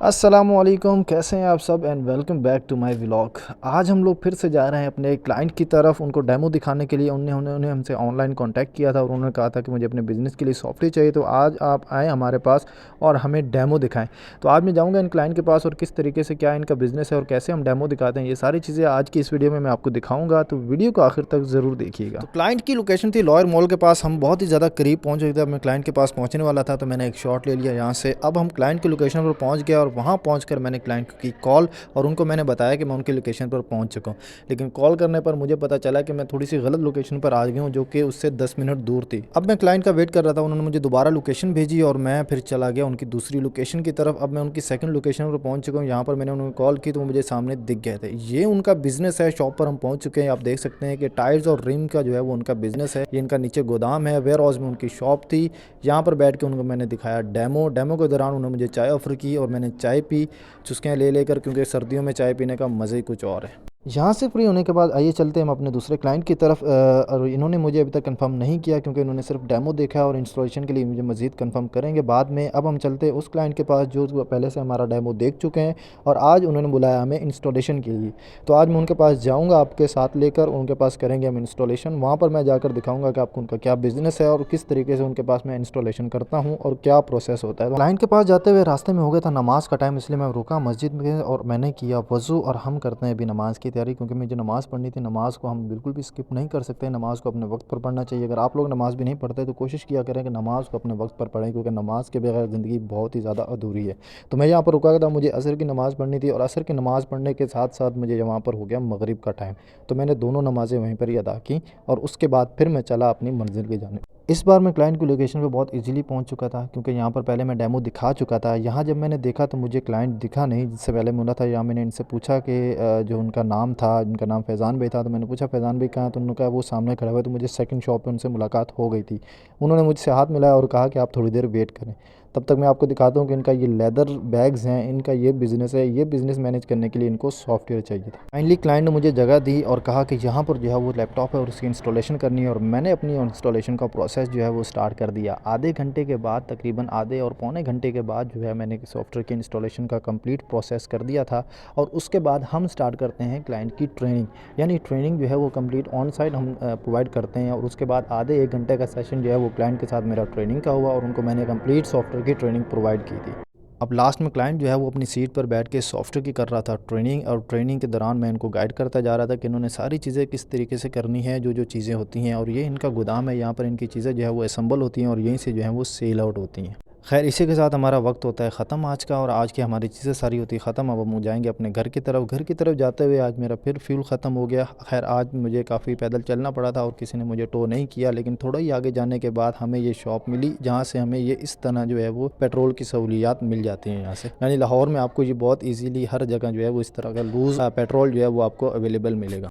अस्सलामुअलैकुम, कैसे हैं आप सब and welcome back to my vlog. आज हम लोग फिर से जा रहे हैं अपने क्लाइंट की तरफ, उनको डेमो दिखाने के लिए। उन्होंने हमसे ऑनलाइन कांटेक्ट किया था और उन्होंने कहा था कि मुझे अपने बिज़नेस के लिए सॉफ्टवेयर चाहिए, तो आज आप आएँ हमारे पास और हमें डेमो दिखाएं। तो आज मैं जाऊंगा इन क्लाइंट के पास और किस तरीके से क्या इनका बिज़नेस है और कैसे हम डेमो दिखाते हैं, ये सारी चीज़ें आज की इस वीडियो में मैं आपको दिखाऊँगा। तो वीडियो को आखिर तक ज़रूर देखिएगा। तो क्लाइंट की लोकेशन थी लॉयर मॉल के पास। हम बहुत ही ज़्यादा करीब पहुँच गए थे। अब मैं क्लाइंट के पास पहुँचने वाला था तो मैंने एक शॉट ले लिया यहाँ से। अब हम क्लाइंट की लोकेशन पर पहुँच गए और वहाँ पहुँच मैंने क्लाइंट की कॉल और उनको मैंने बताया कि मैं उनकी लोकेशन पर पहुंच चुका हूं। लेकिन कॉल करने पर मुझे पता चला कि मैं थोड़ी सी गलत लोकेशन पर आ गया हूं, जो कि उससे 10 मिनट दूर थी। अब मैं क्लाइंट का वेट कर रहा था, उन्होंने मुझे दोबारा लोकेशन भेजी और मैं फिर चला गया उनकी दूसरी लोकेशन की तरफ। अब मैं उनकी सेकंड लोकेशन पर पहुंच चुका हूं। यहाँ पर मैंने उन्हें कॉल की तो वो मुझे सामने दिख गए थे। ये उनका बिजनेस है। शॉप पर हम पहुंच चुके हैं। आप देख सकते हैं कि टायर्स और रिम का जो है वो उनका बिजनेस है। ये इनका नीचे गोदाम है। वेयर हाउस में उनकी शॉप थी। यहाँ पर बैठ के उनको मैंने दिखाया डेमो के दौरान उन्होंने मुझे चाय ऑफ़र की और मैंने चाय पी, चुस्कियाँ ले लेकर, क्योंकि सर्दियों में चाय पीने का मज़ा ही कुछ और है। यहाँ से फ्री होने के बाद आइए चलते हैं हम अपने दूसरे क्लाइंट की तरफ। और इन्होंने मुझे अभी तक कंफर्म नहीं किया, क्योंकि इन्होंने सिर्फ डेमो देखा है और इंस्टॉलेशन के लिए मुझे मज़ीद कंफर्म करेंगे बाद में। अब हम चलते हैं उस क्लाइंट के पास जो पहले से हमारा डेमो देख चुके हैं और आज उन्होंने बुलाया हमें इंस्टॉलेशन के लिए। तो आज मैं उनके पास जाऊँगा आपके साथ लेकर, उनके पास करेंगे हम इंस्टॉलेशन। वहाँ पर मैं जाकर दिखाऊँगा कि आपको उनका क्या बिज़नेस है और किस तरीके से उनके पास मैं इंस्टॉलेशन करता हूँ और क्या प्रोसेस होता है। क्लाइंट के पास जाते हुए रास्ते में हो गया था नमाज़ का टाइम, इसलिए मैं रुका मस्जिद में और मैंने किया वज़ू। और हम करते हैं अभी नमाज़ की तैयारी, क्योंकि मुझे नमाज़ पढ़नी थी। नमाज़ को हम बिल्कुल भी स्किप नहीं कर सकते। नमाज़ को अपने वक्त पर पढ़ना चाहिए। अगर आप लोग नमाज़ भी नहीं पढ़ते तो कोशिश किया करें कि नमाज़ को अपने वक्त पर पढ़ें, क्योंकि नमाज़ के बगैर ज़िंदगी बहुत ही ज़्यादा अधूरी है। तो मैं यहाँ पर रुका था, मुझे असर की नमाज़ पढ़नी थी और असर की नमाज़ पढ़ने के साथ साथ मुझे वहाँ पर हो गया मगरिब का टाइम। तो मैंने दोनों नमाज़ें वहीं पर ही अदा की और उसके बाद फिर मैं चला अपनी मंजिल की जानिब। इस बार मैं क्लाइंट की लोकेशन पे बहुत इजीली पहुंच चुका था, क्योंकि यहाँ पर पहले मैं डेमो दिखा चुका था। यहाँ जब मैंने देखा तो मुझे क्लाइंट दिखा नहीं, जिससे पहले मिला था। यहाँ मैंने इनसे पूछा कि जो उनका नाम था, इनका नाम फैज़ान भाई था, तो मैंने पूछा फैज़ान भाई कहाँ, तो उन्होंने कहा वो सामने खड़ा हुआ है। तो मुझे सेकंड शॉप पे उनसे मुलाकात हो गई थी। उन्होंने मुझसे हाथ मिलाया और कहा कि आप थोड़ी देर वेट करें। तब तक मैं आपको दिखाता हूँ कि इनका ये लेदर बैग्स हैं, इनका ये बिज़नेस है। ये बिज़नेस मैनेज करने के लिए इनको सॉफ्टवेयर चाहिए था। फाइनली क्लाइंट ने मुझे जगह दी और कहा कि यहाँ पर जो है वो लैपटॉप है और उसकी इंस्टॉलेशन करनी है। और मैंने अपनी इंस्टॉलेशन का प्रोसेस जो है वो स्टार्ट कर दिया। आधे घंटे के बाद, तकरीबन आधे और पौने घंटे के बाद जो है मैंने सॉफ्टवेयर के इंस्टॉलेशन का कंप्लीट प्रोसेस कर दिया था। और उसके बाद हम स्टार्ट करते हैं क्लाइंट की ट्रेनिंग। यानी ट्रेनिंग जो है वो कंप्लीट ऑन साइट हम प्रोवाइड करते हैं। और उसके बाद आधे एक घंटे का सेशन जो है वो क्लाइंट के साथ मेरा ट्रेनिंग का हुआ और उनको मैंने कंप्लीट सॉफ्टवेयर की ट्रेनिंग प्रोवाइड की थी। अब लास्ट में क्लाइंट जो है वो अपनी सीट पर बैठ के सॉफ्टवेयर की कर रहा था ट्रेनिंग। और ट्रेनिंग के दौरान मैं इनको गाइड करता जा रहा था कि इन्होंने सारी चीज़ें किस तरीके से करनी है, जो जो चीज़ें होती हैं। और ये इनका गोदाम है, यहाँ पर इनकी चीज़ें जो है वो असेंबल होती हैं और यहीं से जो है वो सेल आउट होती हैं। खैर, इसी के साथ हमारा वक्त होता है ख़त्म आज का, और आज की हमारी चीज़ें सारी होती ख़त्म। अब हम जाएंगे अपने घर की तरफ। घर की तरफ जाते हुए आज मेरा फिर फ्यूल ख़त्म हो गया। खैर, आज मुझे काफ़ी पैदल चलना पड़ा था और किसी ने मुझे टो नहीं किया। लेकिन थोड़ा ही आगे जाने के बाद हमें ये शॉप मिली, जहाँ से हमें ये इस तरह जो है वो पेट्रोल की सहूलियात मिल जाती हैं यहाँ से। यानी लाहौर में आपको ये बहुत ईजीली हर जगह जो है वो इस तरह का लूज़ पेट्रोल जो है वो आपको अवेलेबल मिलेगा।